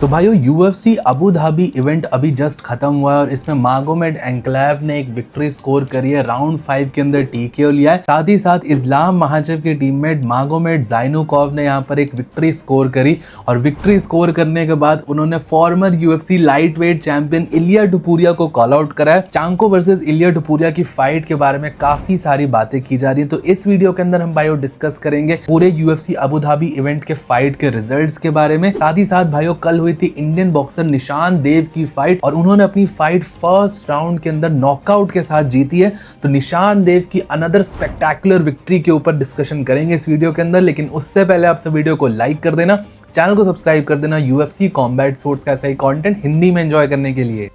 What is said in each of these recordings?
तो भाइयों UFC Abu Dhabi event अभी जस्ट खत्म हुआ है और इसमें मागोमेड एनक्लेव ने एक विक्ट्री स्कोर करी है। राउंड 5 के अंदर टीकेओ लिया है। साथ ही साथ इस्लाम महाचेव के टीममेट मागोमेड जाइनुकॉव ने यहाँ पर एक विक्ट्री स्कोर करी और विक्ट्री स्कोर करने के बाद उन्होंने former UFC light weight champion Ilia Topuria को कॉल आउट करा है। चांको वर्सेस इलिया टुपुरिया की फाइट के बारे में काफी सारी बातें की जा रही है, तो इस वीडियो के अंदर हम भाइयों डिस्कस करेंगे पूरे यूएफसी अबू धाबी इवेंट के फाइट के रिजल्ट्स के बारे में। साथ ही साथ भाइयों कल हुई थी इंडियन बॉक्सर निशान देव की फाइट और उन्होंने अपनी फाइट फर्स्ट राउंड के अंदर नॉकआउट के साथ जीती है। तो निशान देव की अनदर स्पेक्टेकुलर विक्ट्री के ऊपर डिस्कशन करेंगे इस वीडियो के अंदर, लेकिन उससे पहले आप सब वीडियो को लाइक कर देना, चैनल को सब्सक्राइब कर देना यूएफसी कॉम्बैट स्पोर्ट्स का ऐसा ही कंटेंट हिंदी में एंजॉय करने के लिए।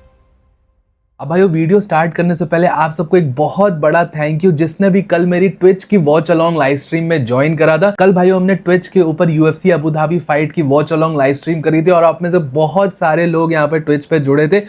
अब भाइयों वीडियो स्टार्ट करने से पहले आप सबको एक बहुत बड़ा थैंक यू जिसने भी कल मेरी ट्विच की वॉच अलोंग लाइव स्ट्रीम में ज्वाइन करा था। कल भाइयों हमने ट्विच के ऊपर यूएफसी अबू धाबी फाइट की वॉच अलोंग लाइव स्ट्रीम करी थी और आप में से बहुत सारे लोग यहाँ पर ट्विच पे जुड़े थे।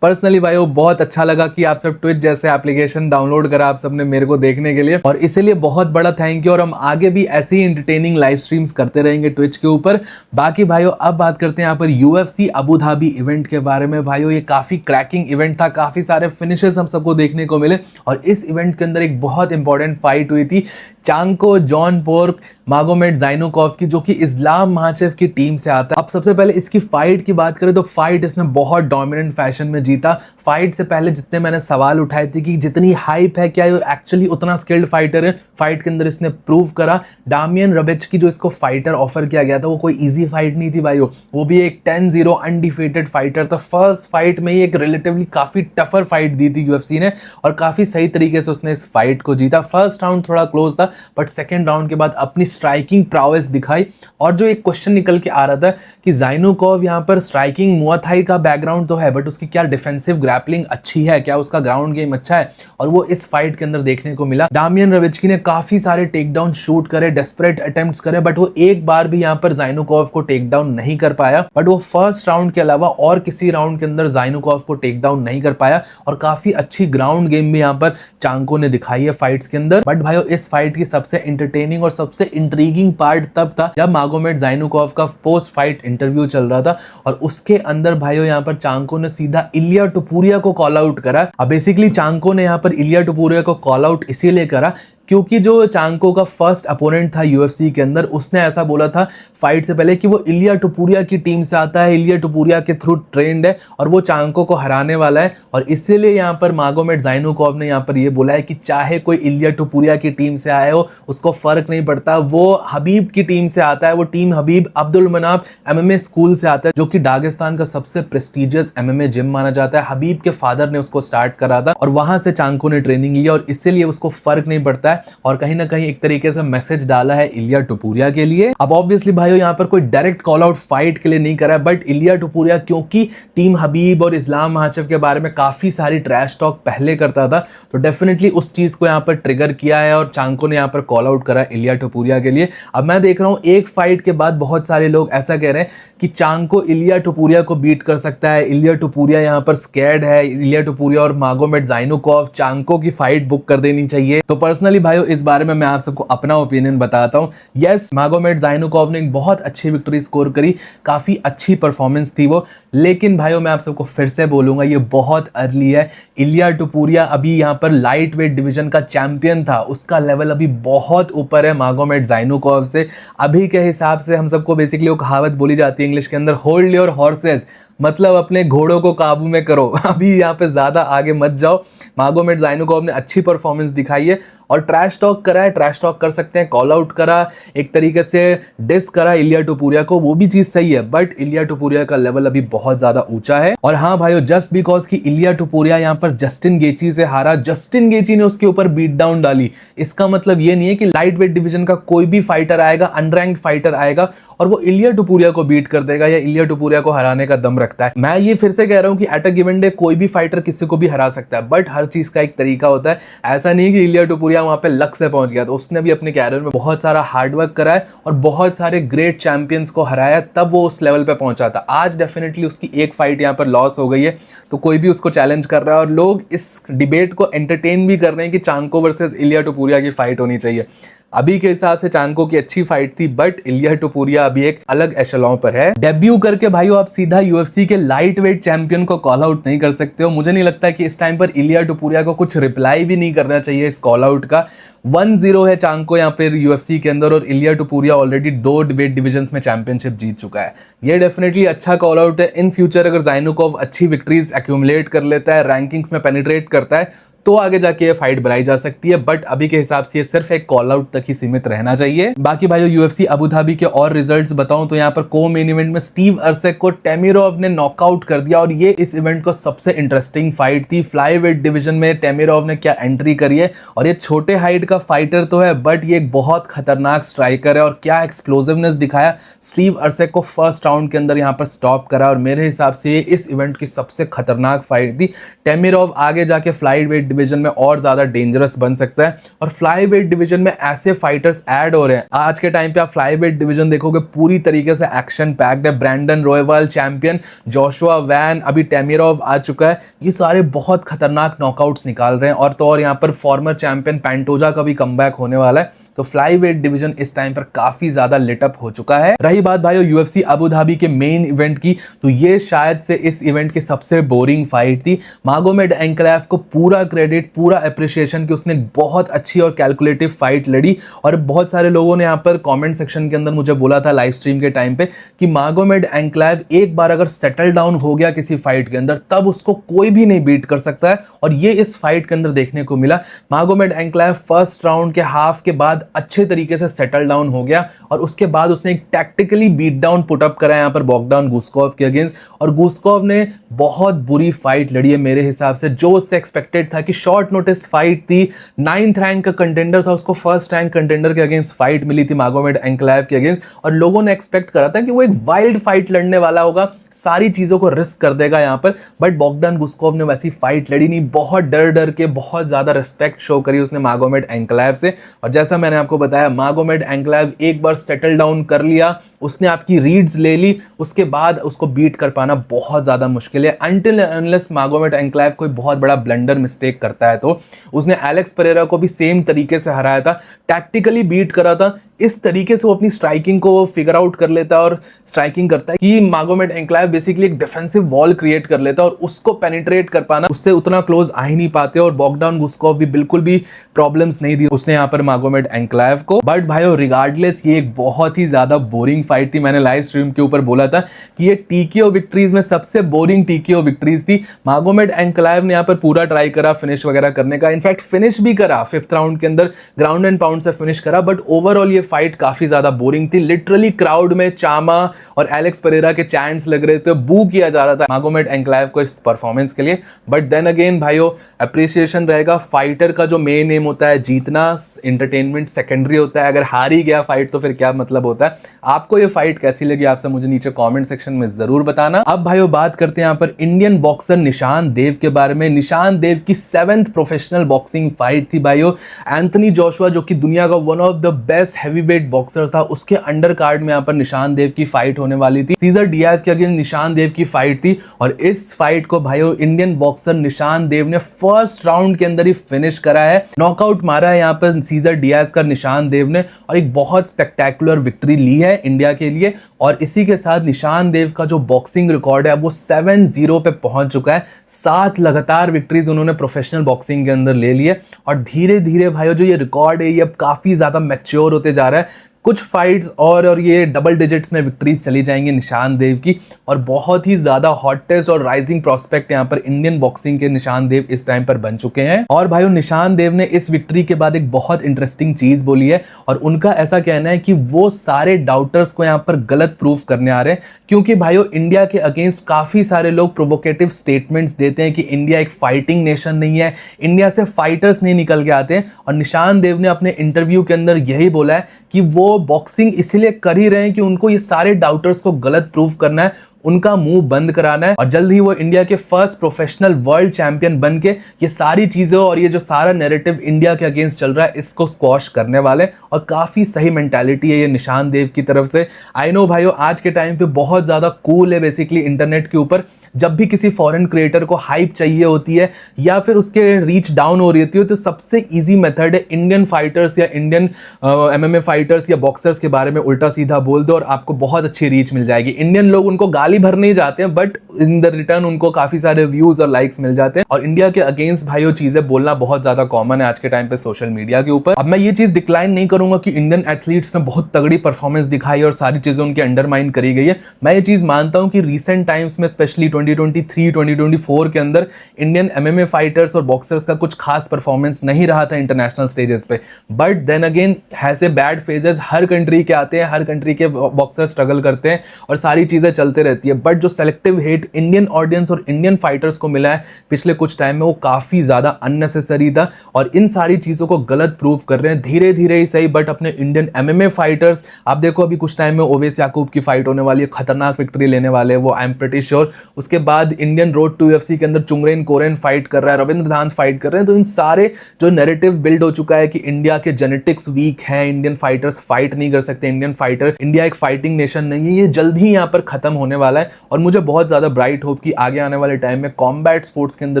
पर्सनली भाइयों बहुत अच्छा लगा कि आप सब ट्विच जैसे एप्लीकेशन डाउनलोड करा आप सबने मेरे को देखने के लिए, और इसीलिए बहुत बड़ा थैंक यू। और हम आगे भी ऐसे ही एंटरटेनिंग लाइव स्ट्रीम्स करते रहेंगे ट्विच के ऊपर। बाकी भाइयों अब बात करते हैं यहाँ पर यूएफसी अबू धाबी इवेंट के बारे में। भाइयों ये काफी क्रैकिंग इवेंट था, काफी सारे फिनिशेस हम सबको देखने को मिले और इस इवेंट के अंदर एक बहुत इंपॉर्टेंट फाइट हुई थी चांको जॉन पोर्क मागोमेड जाइनुकॉव की, जो कि इस्लाम महाचेव की टीम से आता है। अब सबसे पहले इसकी फाइट की बात करें तो फाइट इसने बहुत डोमिनेंट फैशन में जीता। फाइट से पहले जितने मैंने सवाल उठाए थे कि जितनी हाइप है क्या ये एक्चुअली उतना स्किल्ड फाइटर है, फाइट के अंदर इसने प्रूव करा। डामियन रबिच की जो इसको फाइटर ऑफर किया गया था वो कोई इजी फाइट नहीं थी भाइयों, वो भी एक 10-0 अनडिफीटेड फाइटर था। फर्स्ट फाइट में ही एक रिलेटिवली काफी टफर फाइट दी थी यूएफसी ने और काफी सही तरीके से उसने इस फाइट को जीता। फर्स्ट राउंड थोड़ा क्लोज था बट सेकेंड राउंड के बाद अपनी स्ट्राइकिंग प्राउएस दिखाई। और जो एक क्वेश्चन निकल के आ रहा था कि जाइनुकॉव यहाँ पर स्ट्राइकिंग मुआ थाई का बैकग्राउंड तो है बट उसकी क्या डिफेंसिव ग्रैपलिंग अच्छी है, क्या उसका ग्राउंड गेम अच्छा है, और वो इस फाइट के अंदर देखने को मिला। डामियन रविचकी ने काफी सारे टेक डाउन शूट करे, डेस्परेट अटेम्प्ट्स करे बट वो एक बार भी यहाँ पर जाइनुकॉव को टेक डाउन नहीं कर पाया। बट वो फर्स्ट राउंड के अलावा और किसी राउंड के अंदर जाइनुकॉव को टेक डाउन नहीं कर पाया और काफी अच्छी ग्राउंड गेम भी यहाँ पर चांको ने दिखाई है फाइट्स के अंदर। बट भाइयों इस फाइट की सबसे एंटरटेनिंग और सबसे इंट्रीगिंग पार्ट तब था जब मागोमेड जाइनुकॉव का पोस्ट फाइट इंटरव्यू चल रहा था और उसके अंदर भाइयों यहाँ पर चांको ने सीधा इलिया टुपुरिया को कॉल आउट करा। अब बेसिकली चांको ने यहाँ पर इलिया टुपुरिया को कॉल आउट इसीलिए करा क्योंकि जो चांको का फर्स्ट अपोनेंट था यूएफसी के अंदर उसने ऐसा बोला था फाइट से पहले कि वो इलिया टुपुरिया की टीम से आता है, इलिया टुपुरिया के थ्रू ट्रेंड है और वो चांको को हराने वाला है। और इसीलिए यहाँ पर मागोमेड जाइनुकॉव ने यहाँ पर ये बोला है कि चाहे कोई इलिया टुपुरिया की टीम से आए हो उसको फर्क नहीं पड़ता, वो हबीब की टीम से आता है, वो टीम हबीब अब्दुल मनाफ एमएमए स्कूल से आता है जो कि दागिस्तान का सबसे प्रेस्टिजियस एमएमए जिम माना जाता है। हबीब के फादर ने उसको स्टार्ट करा था और वहां से चांको ने ट्रेनिंग लिया और इसीलिए उसको फर्क नहीं पड़ता है और कहीं ना कहीं एक तरीके से मैसेज डाला है इलिया टुपुरिया के लिए। अब ऑब्वियसली भाइयों यहाँ पर कोई डायरेक्ट कॉल आउट फाइट के लिए नहीं करा है बट इलिया टुपुरिया क्योंकि टीम हबीब और इस्लाम महाचेव के बारे में काफी सारी ट्रैश टॉक पहले करता था तो डेफिनेटली उस चीज को यहाँ पर ट्रिगर किया है और चांको ने यहाँ पर कॉल आउट करा इलिया टुपुरिया के लिए। अब मैं देख रहा हूँ एक फाइट के बाद बहुत सारे लोग ऐसा कह रहे हैं कि चांको इलिया टुपुरिया को बीट कर सकता है, इलिया टुपुरिया यहाँ पर स्कैर्ड है, इलिया टुपुरिया और मागोमेड जाइनुकॉव चांको की फाइट बुक कर देनी चाहिए। तो पर्सनली भाइयों इस बारे में मैं आप सबको अपना ओपिनियन बताता हूं। यस मागोमेड जाइनुकॉव ने एक बहुत अच्छी विक्ट्री स्कोर करी, काफी अच्छी परफॉर्मेंस थी वो, लेकिन भाइयों मैं आप सबको फिर से बोलूंगा ये बहुत अर्ली है। इलिया टुपुरिया अभी यहाँ पर लाइट वेट डिवीजन का चैंपियन था, उसका लेवल अभी बहुत ऊपर है मागोमेड जाइनुकॉव से। अभी के हिसाब से हम सबको बेसिकली वो कहावत बोली जाती है इंग्लिश के अंदर, होल्ड योर हॉर्सेस, मतलब अपने घोड़ों को काबू में करो, अभी यहाँ पे ज्यादा आगे मत जाओ। मागोमेड जाइनुकॉव ने अच्छी परफॉर्मेंस दिखाई है और ट्रैश टॉक करा है, ट्रैश टॉक कर सकते हैं, कॉल आउट करा, एक तरीके से डिस करा इलिया टुपुरिया को, वो भी चीज सही है बट इलिया टुपुरिया का लेवल अभी बहुत ज्यादा ऊंचा है। और हाँ भाइयों जस्ट बिकॉज कि इलिया टुपुरिया यहाँ पर जस्टिन गेची से हारा, जस्टिन गेची ने उसके ऊपर बीट डाउन डाली, इसका मतलब ये नहीं है कि लाइट वेट डिवीजन का कोई भी फाइटर आएगा, अनरैंक्ड फाइटर आएगा और वो इलिया टुपुरिया को बीट कर देगा या इलिया टुपुरिया को हराने का दम रखता है। मैं ये फिर से कह रहा हूं कि एट अ गिवन डे कोई भी फाइटर किसी को भी हरा सकता है बट हर चीज का एक तरीका होता है। ऐसा नहीं कि इलिया टुपुरिया वहां पे लक से पहुंच गया, तो उसने भी अपने कैरियर में बहुत सारा हार्डवर्क करा है और बहुत सारे ग्रेट चैंपियंस को हराया तब वो उस लेवल पे पहुंचा था। आज डेफिनेटली उसकी एक फाइट यहाँ पर लॉस हो गई है तो कोई भी उसको चैलेंज कर रहा है और लोग इस डिबेट को एंटरटेन भी कर रहे हैं कि चांको वर्सेस इलिया टुपुरिया की फाइट होनी चाहिए। अभी के हिसाब से चांको की अच्छी फाइट थी, बट इलिया टोपुरिया अभी एक अलग एशेलॉन पर है। डेब्यू करके भाइयों आप सीधा यूएफसी के लाइट वेट चैंपियन को कॉल आउट नहीं कर सकते हो। मुझे नहीं लगता कि इस टाइम पर इलिया टोपुरिया को कुछ रिप्लाई भी नहीं करना चाहिए इस कॉल आउट का। 1-0 है चांको यहाँ पर यूएफसी के अंदर, और इलिया टोपुरिया ऑलरेडी 2 वेट डिविजन्स में चैंपियनशिप जीत चुका है। ये डेफिनेटली अच्छा कॉल आउट है। इन फ्यूचर अगर ज़ाइनुकोव अच्छी विक्ट्रीज एक्यूमुलेट कर लेता है, रैंकिंग्स में पेनिट्रेट करता है, तो आगे जाके ये फाइट बनाई जा सकती है, बट अभी के हिसाब से ये सिर्फ एक कॉल आउट तक ही सीमित रहना चाहिए। बाकी भाइयों यूएफसी अबू धाबी के और रिजल्ट्स बताऊं तो यहाँ पर को मेन इवेंट में स्टीव अर्सेक को टेमिरोव ने नॉकआउट कर दिया, और ये इस इवेंट को सबसे इंटरेस्टिंग फाइट थी। फ्लाईवेट डिवीजन में टेमिरोव ने क्या एंट्री करी है, और ये छोटे हाइट का फाइटर तो है, बट ये एक बहुत खतरनाक स्ट्राइकर है, और क्या एक्सप्लोसिवनेस दिखाया। स्टीव अर्सेक को फर्स्ट राउंड के अंदर यहाँ पर स्टॉप करा, और मेरे हिसाब से ये इस इवेंट की सबसे खतरनाक फाइट थी। टेमिरोव आगे जाके फ्लाईवेट डिवीजन में और ज्यादा डेंजरस बन सकता है, और फ्लाईवेट डिवीजन में ऐसे फाइटर्स ऐड हो रहे हैं। आज के टाइम पे आप फ्लाईवेट डिवीजन देखोगे पूरी तरीके से एक्शन पैक्ड है। ब्रैंडन रॉयवाल चैंपियन, जोशुआ वैन, अभी टेमिरोव आ चुका है। ये सारे बहुत खतरनाक नॉकआउट्स निकाल रहे हैं, और तो और यहाँ पर फॉर्मर चैंपियन पैंटोजा का भी कमबैक होने वाला है। तो फ्लाईवेट डिवीजन इस टाइम पर काफी ज्यादा लिटअप हो चुका है। रही बात भाइयों यूएफसी अबू धाबी के मेन इवेंट की, तो ये शायद से इस इवेंट की सबसे बोरिंग फाइट थी। मागोमेड एंक्लेव को पूरा क्रेडिट, पूरा अप्रिशिएशन कि उसने बहुत अच्छी और कैलकुलेटिव फाइट लड़ी, और बहुत सारे लोगों ने यहाँ पर कमेंट सेक्शन के अंदर मुझे बोला था लाइव स्ट्रीम के टाइम पे कि मागोमेड एंक्लेव एक बार अगर सेटल डाउन हो गया किसी फाइट के अंदर, तब उसको कोई भी नहीं बीट कर सकता है, और ये इस फाइट के अंदर देखने को मिला। मागोमेड एंक्लेव फर्स्ट राउंड के हाफ के बाद अच्छे तरीके से सेटल डाउन हो गया, और उसके बाद उसने एक टैक्टिकली बीट डाउन पुटअप करा यहाँ पर बॉगडान गुस्कोव के अगेंस्ट, और गुस्कोव ने बहुत बुरी फाइट लड़ी है मेरे हिसाब से। जो उससे एक्सपेक्टेड था कि शॉर्ट नोटिस फाइट थी, 9th रैंक का कंटेंडर था, उसको फर्स्ट रैंक कंटेंडर के अगेंस्ट फाइट मिली थी मागोमेड एंक्लेव के अगेंस्ट, और लोगों ने एक्सपेक्ट करा था कि वो एक वाइल्ड फाइट लड़ने वाला होगा, सारी चीजों को रिस्क कर देगा यहाँ पर, बट बॉगडान गुस्कोव ने वैसी फाइट लड़ी नहीं। बहुत डर डर के बहुत ज्यादा रिस्पेक्ट शो करी उसने मागोमेड एंक्लेव से, और जैसा मैंने आपको बताया मागोमेड एंक्लेव एक बार सेटल डाउन कर लिया, उसने आपकी रीड्स ले ली, उसके बाद उसको बीट कर पाना बहुत ज्यादा मुश्किल है, अनटिल अनलेस मागोमेड एंक्लेव कोई बहुत बड़ा ब्लंडर मिस्टेक करता है। तो उसने एलेक्स पेरेरा को भी सेम तरीके से हराया था, टैक्टिकली बीट करा था। इस तरीके से वो अपनी स्ट्राइकिंग को फिगर आउट कर लेता है और स्ट्राइकिंग करता है कि मागोमेड एंक्लेव बेसिकली एक डिफेंसिव वॉल क्रिएट कर लेता है, और उसको पेनिट्रेट कर पाना, उससे उतना क्लोज आ ही नहीं पाते, और बॉगडान गुस्कोव भी बिल्कुल भी प्रॉब्लम्स नहीं दी उसने यहाँ पर मागोमेड एंक्लेव को। बट भाइयों रिगार्डलेस ये एक बहुत ही ज्यादा बोरिंग फाइट थी। मैंने लाइव स्ट्रीम के ऊपर बोला था कि ये टीकेओ विक्ट्रीज में सबसे बोरिंग टीकेओ विक्ट्रीज थी। मागोमेड एंक्लेव ने यहाँ पर पूरा ट्राई करा फिनिश वगैरह करने का, इनफैक्ट फिनिश भी करा 5th राउंड के अंदर, ग्राउंड एंड पाउंड से फिनिश करा, बट ओवरऑल ये फाइट काफी ज्यादा बोरिंग थी। लिटरली क्राउड में चामा और एलेक्स पेरेरा के चैंट्स लग रहे थे, बू किया जा रहा था मागोमेड एंक्लेव को इस परफॉर्मेंस के लिए। बट देन अगेन भाइयों अप्रिसिएशन रहेगा, फाइटर का जो मेन एम होता है जीतना, एंटरटेनमेंट सेकेंडरी होता है। अगर हार ही गया फाइट तो फिर क्या मतलब होता है। आपको ये फाइट कैसी लगी आपसे मुझे नीचे कमेंट सेक्शन में जरूर बताना। अब भाइयों बात करते हैं यहाँ पर इंडियन बॉक्सर निशान देव के बारे में। निशान देव की 7th प्रोफेशनल बॉक्सिंग फाइट थी भाइयों। एंथनी जोशुआ जो कि दुनिया का one of the best heavyweight boxer था, उसके अंडर कार्ड में यहाँ पर निशान देव की फाइट होने वाली थी। सीजर डियाज के अगेंस्ट निशान देव की फाइट थी, और इस फाइट को भाइयों इंडियन बॉक्सर निशान देव ने फर्स्ट राउंड के अंदर ही फिनिश करा है। नॉकआउट मारा है यहाँ पर सीजर डियाज का निशान देव ने, और एक बहुत स्पेक्टेकुलर विक्ट्री ली है इंडिया के लिए। और इसी के साथ निशान देव का जो बॉक्सिंग रिकॉर्ड है वो 7-0 पे पहुंच चुका है। 7 लगातार विक्ट्रीज उन्होंने प्रोफेशनल बॉक्सिंग के अंदर ले लिए, और धीरे धीरे भाइयों जो ये रिकॉर्ड है ये अब काफी ज्यादा मैच्योर होते जा रहा है। कुछ फाइट्स और ये डबल डिजिट्स में विक्ट्रीज चली जाएंगी निशान देव की, और बहुत ही ज्यादा हॉटेस्ट और राइजिंग प्रोस्पेक्ट यहाँ पर इंडियन बॉक्सिंग के निशान देव इस टाइम पर बन चुके हैं। और भाइयों निशान देव ने इस विक्ट्री के बाद एक बहुत इंटरेस्टिंग चीज बोली है, और उनका ऐसा कहना है कि वो सारे डाउटर्स को यहाँ पर गलत प्रूफ करने आ रहे हैं, क्योंकि भाइयों इंडिया के अगेंस्ट काफी सारे लोग प्रोवोकेटिव स्टेटमेंट्स देते हैं कि इंडिया एक फाइटिंग नेशन नहीं है, इंडिया से फाइटर्स नहीं निकल के आते हैं। और निशान देव ने अपने इंटरव्यू के अंदर यही बोला है कि वो बॉक्सिंग इसलिए कर ही रहे हैं कि उनको ये सारे डाउटर्स को गलत प्रूफ करना है। उनका मुंह बंद कराना है और जल्द ही वो इंडिया के फर्स्ट प्रोफेशनल वर्ल्ड चैंपियन बन के ये सारी चीजें और ये जो सारा नैरेटिव इंडिया के अगेंस्ट चल रहा है इसको स्क्वॉश करने वाले। और काफी सही मेंटालिटी है ये निशान देव की तरफ से। आई नो भाइयों, आज के टाइम पे बहुत ज्यादा कूल है बेसिकली इंटरनेट के ऊपर, जब भी किसी फॉरेन क्रिएटर को हाइप चाहिए होती है या फिर उसके रीच डाउन हो रही होती है, तो सबसे इजी मेथड है इंडियन फाइटर्स या इंडियन MMA फाइटर्स या बॉक्सर्स के बारे में उल्टा सीधा बोल दो और आपको बहुत अच्छी रीच मिल जाएगी। इंडियन लोग उनको गाली भरने ही जाते हैं बट इन द रिटर्न उनको काफी सारे व्यूज और लाइक्स मिल जाते हैं। और इंडिया के अगेंस्ट भाइयों चीजें बोलना बहुत ज्यादा कॉमन है आज के टाइम पे सोशल मीडिया के ऊपर। अब मैं ये चीज डिक्लाइन नहीं करूंगा कि इंडियन एथलीट्स ने बहुत तगड़ी परफॉर्मेंस दिखाई और सारी चीजें उनके अंडरमाइन करी गई है। मैं ये चीज मानता हूं कि रिसेंट टाइम्स में स्पेशली 2023 2024 के अंदर इंडियन MMA फाइटर्स और बॉक्सर्स का कुछ खास परफॉर्मेंस नहीं रहा था इंटरनेशनल स्टेजेस पे। बट देन अगेन ऐसे बैड फेजेस हर कंट्री के आते हैं, हर कंट्री के बॉक्सर स्ट्रगल करते हैं और सारी चीजें चलते रहती है। बट जो सेलेक्टिव हेट इंडियन ऑडियंस और इंडियन फाइटर्स को मिला है पिछले कुछ टाइम में, वो काफी ज्यादा अननेसेसरी था और इन सारी चीजों को गलत प्रूव कर रहे हैं धीरे धीरे ही सही। बट अपने इंडियन MMA फाइटर्स, आप देखो अभी कुछ टाइम में ओवैस याकूब की फाइट होने वाली है, खतरनाक विक्ट्री लेने वाले हैं वो, आई एम प्रीटी श्योर। उसके बाद इंडियन रोड टू UFC के अंदर चुंगरेन कोरेन फाइट कर रहा है, रविंद्र धान फाइट कर रहे हैं। तो इन सारे जो नैरेटिव बिल्ड हो चुका है कि इंडिया के जेनेटिक्स वीक हैं, इंडियन फाइटर्स फाइट नहीं कर सकते, इंडिया एक फाइटिंग नेशन नहीं है, ये जल्द ही यहाँ पर खत्म होने वाला है। और मुझे बहुत ज्यादा ब्राइट होप कि आगे आने वाले टाइम में कॉम्बैट स्पोर्ट्स के अंदर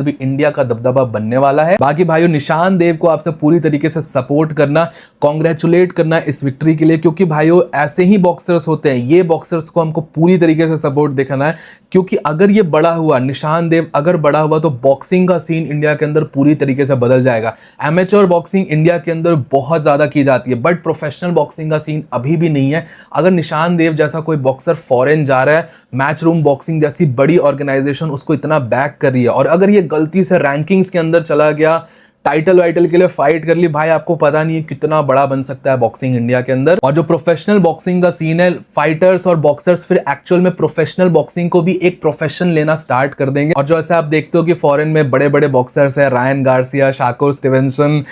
भी इंडिया का दबदबा बनने वाला है। बाकी भाइयों, निशान देव को आपसे पूरी तरीके से सपोर्ट करना, कॉन्ग्रेचुलेट करना इस विक्ट्री के लिए, क्योंकि भाइयों ऐसे ही बॉक्सर्स होते हैं, ये बॉक्सर्स को हमको पूरी तरीके से सपोर्ट दिखाना है। क्योंकि अगर ये बड़ा हुआ, निशान देव अगर बड़ा हुआ, तो बॉक्सिंग का सीन इंडिया के अंदर पूरी तरीके से बदल जाएगा। एमेच्योर बॉक्सिंग इंडिया के अंदर बहुत ज्यादा की जाती है बट प्रोफेशनल बॉक्सिंग का सीन अभी भी नहीं है। अगर निशान देव जैसा कोई बॉक्सर फॉरेन जा रहा है, मैच रूम बॉक्सिंग जैसी बड़ी ऑर्गेनाइजेशन उसको इतना बैक कर रही है, और अगर ये गलती से रैंकिंग्स के अंदर चला गया, टाइटल वाइटल के लिए फाइट कर ली, भाई आपको पता नहीं है कितना बड़ा बन सकता है बॉक्सिंग इंडिया के अंदर। और जो प्रोफेशनल बॉक्सिंग का सीन है, फाइटर्स और बॉक्सर्स फिर एक्चुअल में प्रोफेशनल बॉक्सिंग को भी एक प्रोफेशन लेना स्टार्ट कर देंगे। और जो ऐसे आप देखते हो कि फॉरेन में बड़े बड़े बॉक्सर्स है, Ryan Garcia, Shakur Stevenson,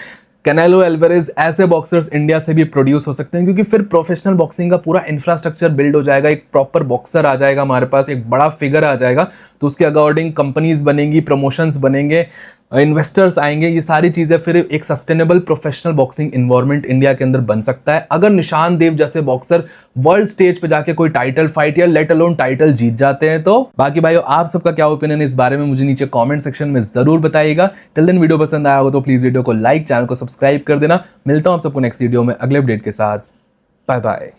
Canelo Alvarez, ऐसे बॉक्सर्स इंडिया से भी प्रोड्यूस हो सकते हैं, क्योंकि फिर प्रोफेशनल बॉक्सिंग का पूरा इंफ्रास्ट्रक्चर बिल्ड हो जाएगा, एक प्रॉपर बॉक्सर आ जाएगा हमारे पास, एक बड़ा फिगर आ जाएगा, तो उसके अकॉर्डिंग कंपनीज बनेंगी, प्रमोशंस बनेंगे, इन्वेस्टर्स आएंगे, ये सारी चीजें फिर एक sustainable professional boxing environment India के अंदर बन सकता है अगर निशान देव जैसे बॉक्सर वर्ल्ड स्टेज पे जाके कोई टाइटल फाइट या लेट अलोन टाइटल जीत जाते हैं तो। बाकी भाइयों, आप सबका क्या ओपिनियन है इस बारे में मुझे नीचे कमेंट सेक्शन में जरूर बताइएगा। टिल देन वीडियो पसंद आया हो तो प्लीज वीडियो को लाइक, चैनल को सब्सक्राइब कर देना। मिलता हूं आप सबको नेक्स्ट वीडियो में अगले अपडेट के साथ। Bye bye.